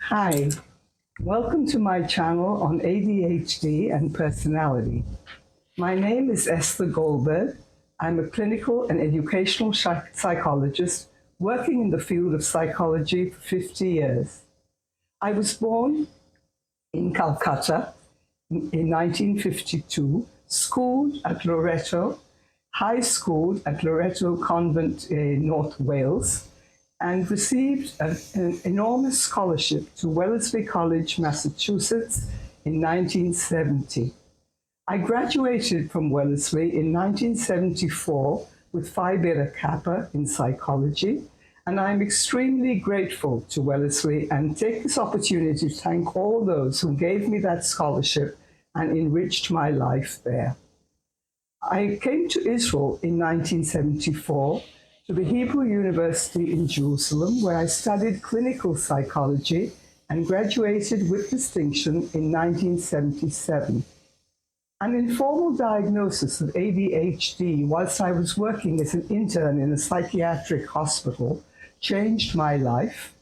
Hi, welcome to my channel on ADHD and personality. My name is Esther Goldberg. I'm a clinical and educational psychologist working in the field of psychology for 50 years. I was born in Calcutta in 1952, schooled at Loreto, high schooled at Loreto Convent in North Wales, and received an enormous scholarship to Wellesley College, Massachusetts in 1970. I graduated from Wellesley in 1974 with Phi Beta Kappa in psychology, and I'm extremely grateful to Wellesley and take this opportunity to thank all those who gave me that scholarship and enriched my life there. I came to Israel in 1974 to the Hebrew University in Jerusalem, where I studied clinical psychology and graduated with distinction in 1977. An informal diagnosis of ADHD whilst I was working as an intern in a psychiatric hospital changed my life,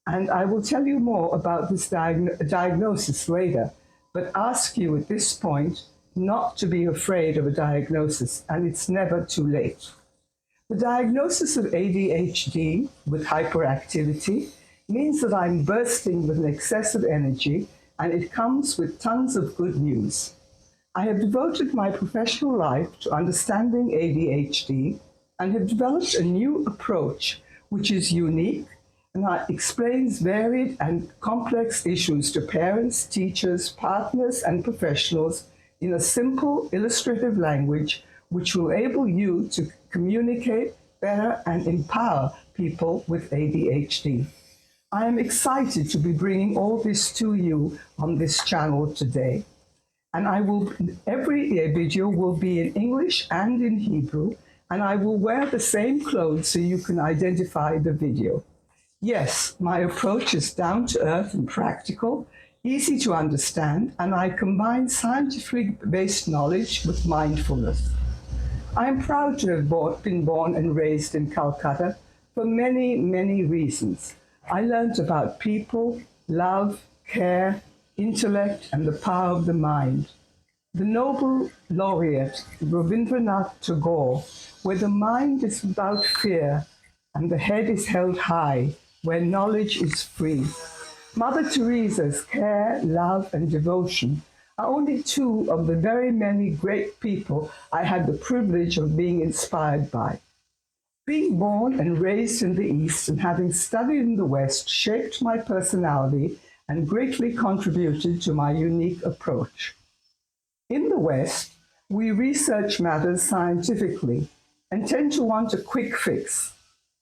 and I will tell you more about this diagnosis later, but ask you at this point not to be afraid of a diagnosis, and it's never too late. The diagnosis of ADHD with hyperactivity means that I'm bursting with an excess of energy, and it comes with tons of good news. I have devoted my professional life to understanding ADHD and have developed a new approach which is unique and explains varied and complex issues to parents, teachers, partners, and professionals in a simple, illustrative language which will enable you to communicate better and empower people with ADHD. I am excited to be bringing all this to you on this channel today. And every video will be in English and in Hebrew, and I will wear the same clothes so you can identify the video. Yes, my approach is down to earth and practical, easy to understand, and I combine scientifically based knowledge with mindfulness. I am proud to have been born and raised in Calcutta for many, many reasons. I learned about people, love, care, intellect, and the power of the mind. The Nobel laureate Rabindranath Tagore, where the mind is without fear and the head is held high, where knowledge is free. Mother Teresa's care, love, and devotion are only two of the very many great people I had the privilege of being inspired by. Being born and raised in the East and having studied in the West shaped my personality and greatly contributed to my unique approach. In the West, we research matters scientifically and tend to want a quick fix.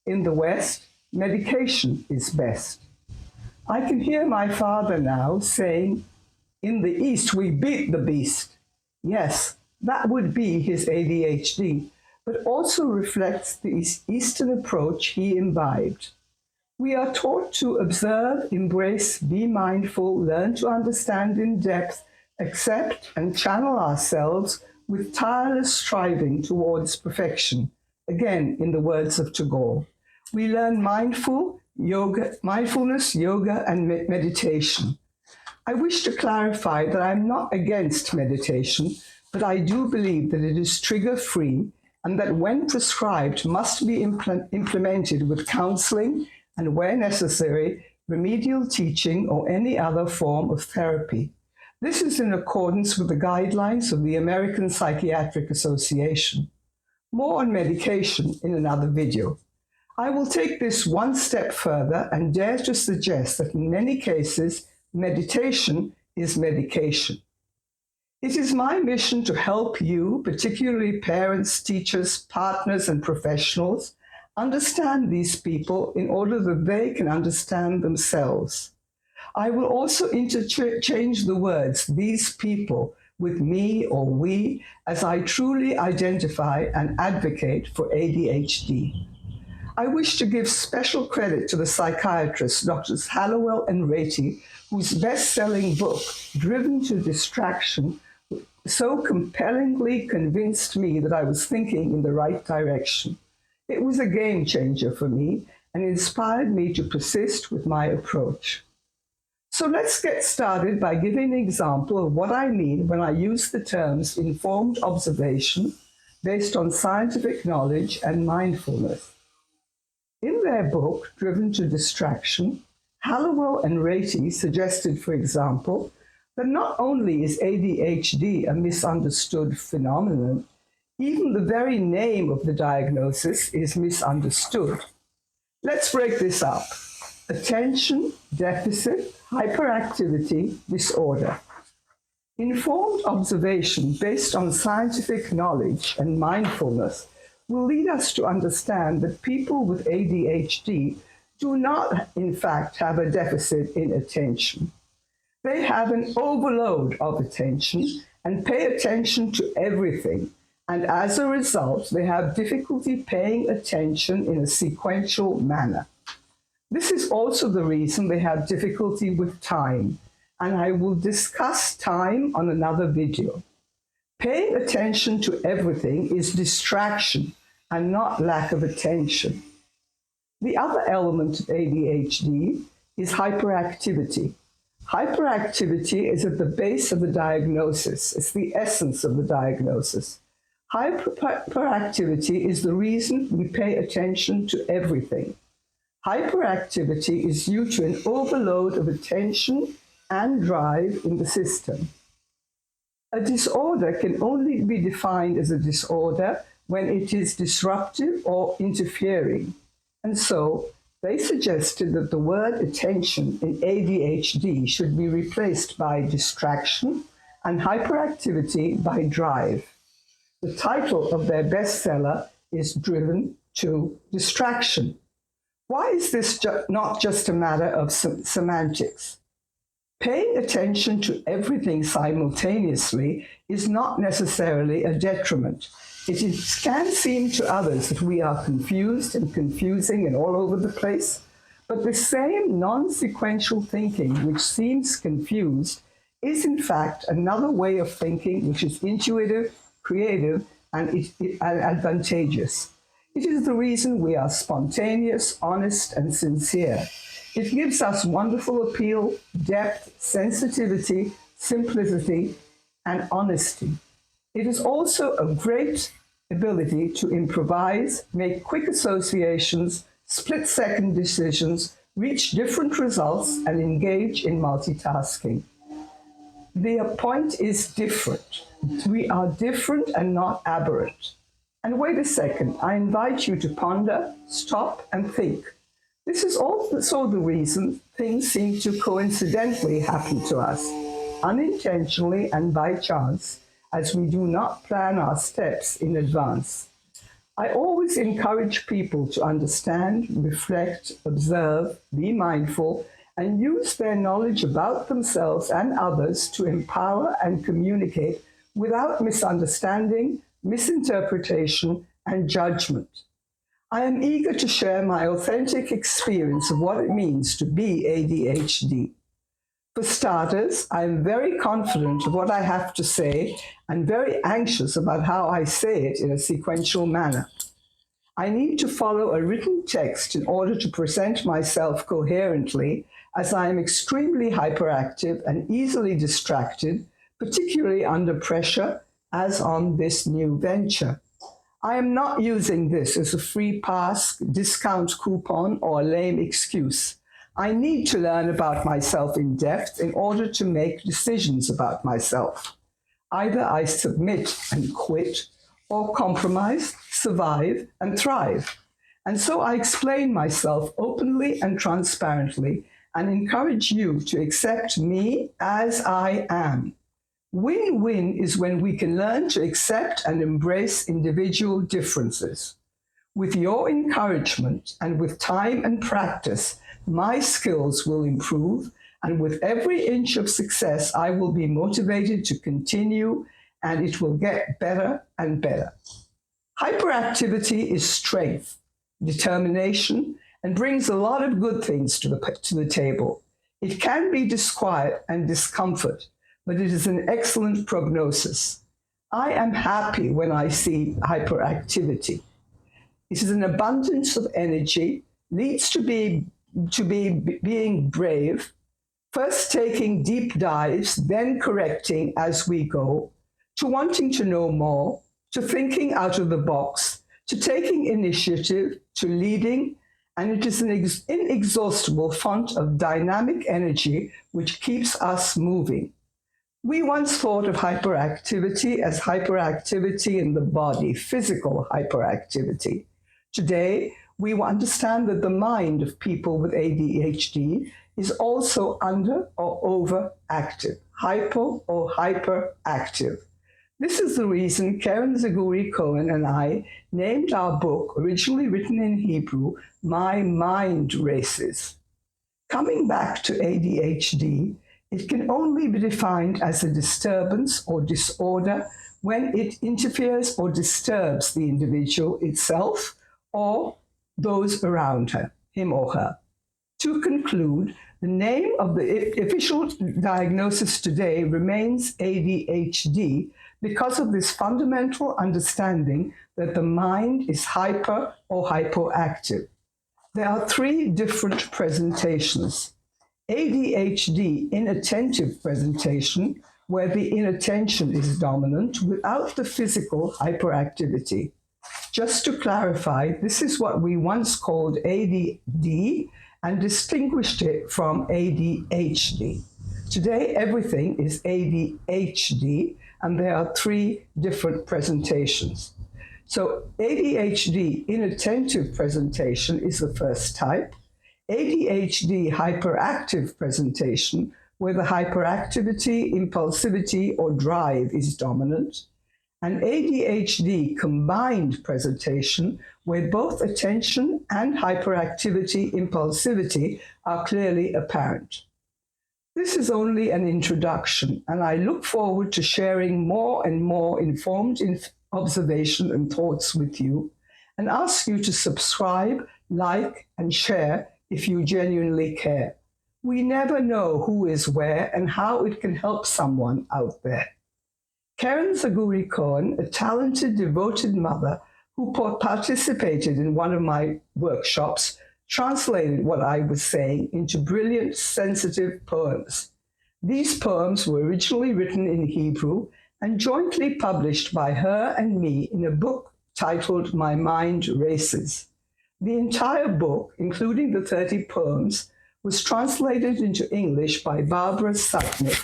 In the West, medication is best. I can hear my father now saying, "In the East, we beat the beast." Yes, that would be his ADHD, but also reflects the Eastern approach he imbibed. We are taught to observe, embrace, be mindful, learn to understand in depth, accept and channel ourselves with tireless striving towards perfection. Again, in the words of Tagore, we learn mindfulness, yoga, and meditation. I wish to clarify that I'm not against meditation, but I do believe that it is trigger-free and that when prescribed must be implemented with counseling and, where necessary, remedial teaching or any other form of therapy. This is in accordance with the guidelines of the American Psychiatric Association. More on medication in another video. I will take this one step further and dare to suggest that in many cases, meditation is medication. It is my mission to help you, particularly parents, teachers, partners, and professionals, understand these people in order that they can understand themselves. I will also interchange the words "these people" with "me" or "we" as I truly identify and advocate for ADHD. I wish to give special credit to the psychiatrists, Drs. Hallowell and Ratey, whose best-selling book, Driven to Distraction, so compellingly convinced me that I was thinking in the right direction. It was a game changer for me and inspired me to persist with my approach. So let's get started by giving an example of what I mean when I use the terms informed observation based on scientific knowledge and mindfulness. In their book, Driven to Distraction, Hallowell and Ratey suggested, for example, that not only is ADHD a misunderstood phenomenon, even the very name of the diagnosis is misunderstood. Let's break this up. Attention deficit hyperactivity disorder. Informed observation based on scientific knowledge and mindfulness will lead us to understand that people with ADHD do not, in fact, have a deficit in attention. They have an overload of attention and pay attention to everything. And as a result, they have difficulty paying attention in a sequential manner. This is also the reason they have difficulty with time, and I will discuss time on another video. Paying attention to everything is distraction and not lack of attention. The other element of ADHD is hyperactivity. Hyperactivity is at the base of the diagnosis. It's the essence of the diagnosis. Hyperactivity is the reason we pay attention to everything. Hyperactivity is due to an overload of attention and drive in the system. A disorder can only be defined as a disorder when it is disruptive or interfering. And so they suggested that the word attention in ADHD should be replaced by distraction and hyperactivity by drive. The title of their bestseller is Driven to Distraction. Why is this not just a matter of semantics? Paying attention to everything simultaneously is not necessarily a detriment. It can seem to others that we are confused and confusing and all over the place, but the same non-sequential thinking which seems confused is in fact another way of thinking which is intuitive, creative, and advantageous. It is the reason we are spontaneous, honest, and sincere. It gives us wonderful appeal, depth, sensitivity, simplicity, and honesty. It is also a great ability to improvise, make quick associations, split-second decisions, reach different results, and engage in multitasking. The point is different. We are different and not aberrant. And wait a second, I invite you to ponder, stop, and think. This is also the reason things seem to coincidentally happen to us, unintentionally and by chance, as we do not plan our steps in advance. I always encourage people to understand, reflect, observe, be mindful, and use their knowledge about themselves and others to empower and communicate without misunderstanding, misinterpretation, and judgment. I am eager to share my authentic experience of what it means to be ADHD. For starters, I am very confident of what I have to say and very anxious about how I say it in a sequential manner. I need to follow a written text in order to present myself coherently, as I am extremely hyperactive and easily distracted, particularly under pressure, as on this new venture. I am not using this as a free pass, discount coupon, or a lame excuse. I need to learn about myself in depth in order to make decisions about myself. Either I submit and quit, or compromise, survive, and thrive. And so I explain myself openly and transparently and encourage you to accept me as I am. Win-win is when we can learn to accept and embrace individual differences. With your encouragement and with time and practice, my skills will improve, and with every inch of success, I will be motivated to continue, and it will get better and better. Hyperactivity is strength, determination, and brings a lot of good things to the table. It can be disquiet and discomfort, but it is an excellent prognosis. I am happy when I see hyperactivity. It is an abundance of energy, leads to being brave, first taking deep dives, then correcting as we go, to wanting to know more, to thinking out of the box, to taking initiative, to leading, and it is an inexhaustible font of dynamic energy which keeps us moving. We once thought of hyperactivity as hyperactivity in the body, physical hyperactivity. Today, we understand that the mind of people with ADHD is also under or overactive, hypo or hyperactive. This is the reason Karen Zaguri-Cohen and I named our book, originally written in Hebrew, My Mind Races. Coming back to ADHD, it can only be defined as a disturbance or disorder when it interferes or disturbs the individual itself or those around him or her. To conclude, the name of the official diagnosis today remains ADHD because of this fundamental understanding that the mind is hyper or hypoactive. There are three different presentations. ADHD inattentive presentation, where the inattention is dominant without the physical hyperactivity. Just to clarify, this is what we once called ADD and distinguished it from ADHD. Today, everything is ADHD, and there are three different presentations. So ADHD inattentive presentation is the first type. ADHD hyperactive presentation, where the hyperactivity, impulsivity, or drive is dominant. And ADHD combined presentation, where both attention and hyperactivity, impulsivity are clearly apparent. This is only an introduction, and I look forward to sharing more and more informed observation and thoughts with you, and ask you to subscribe, like, and share if you genuinely care. We never know who is where and how it can help someone out there. Karen Zaguri-Cohen, a talented, devoted mother who participated in one of my workshops, translated what I was saying into brilliant, sensitive poems. These poems were originally written in Hebrew and jointly published by her and me in a book titled My Mind Races. The entire book, including the 30 poems, was translated into English by Barbara Sutnick.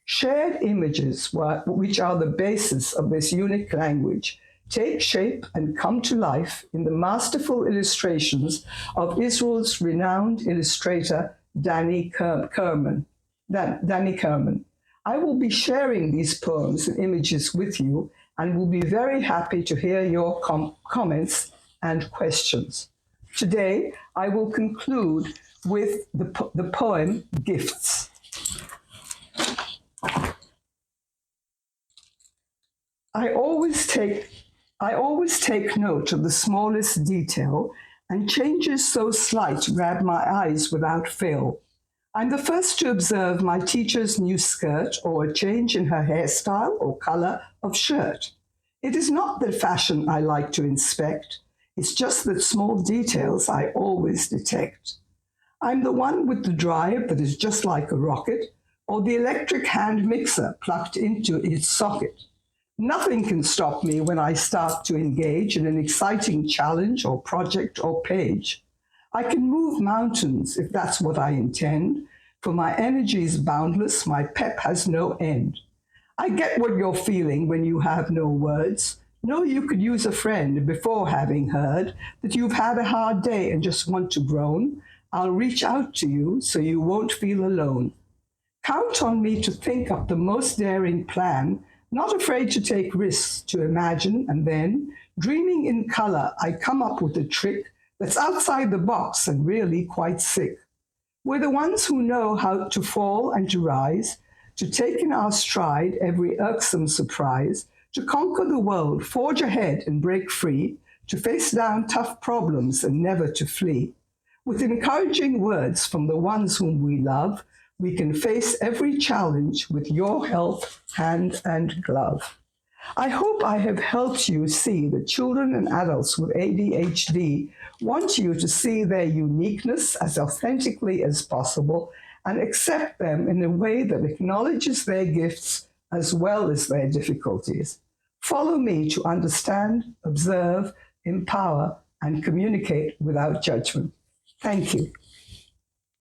Shared images, which are the basis of this unique language, take shape and come to life in the masterful illustrations of Israel's renowned illustrator, Danny Kerman. I will be sharing these poems and images with you and will be very happy to hear your comments and questions. Today, I will conclude with the poem Gifts. I always take note of the smallest detail, and changes so slight grab my eyes without fail. I'm the first to observe my teacher's new skirt or a change in her hairstyle or color of shirt. It is not the fashion I like to inspect. It's just that small details I always detect. I'm the one with the drive that is just like a rocket, or the electric hand mixer plugged into its socket. Nothing can stop me when I start to engage in an exciting challenge or project or page. I can move mountains if that's what I intend, for my energy is boundless, my pep has no end. I get what you're feeling when you have no words. Know you could use a friend before having heard that you've had a hard day and just want to groan. I'll reach out to you so you won't feel alone. Count on me to think up the most daring plan, not afraid to take risks, to imagine, and then, dreaming in color, I come up with a trick that's outside the box and really quite sick. We're the ones who know how to fall and to rise, to take in our stride every irksome surprise, to conquer the world, forge ahead and break free, to face down tough problems and never to flee. With encouraging words from the ones whom we love, we can face every challenge with your help, hand and glove. I hope I have helped you see that children and adults with ADHD want you to see their uniqueness as authentically as possible and accept them in a way that acknowledges their gifts as well as their difficulties. Follow me to understand, observe, empower, and communicate without judgment. Thank you.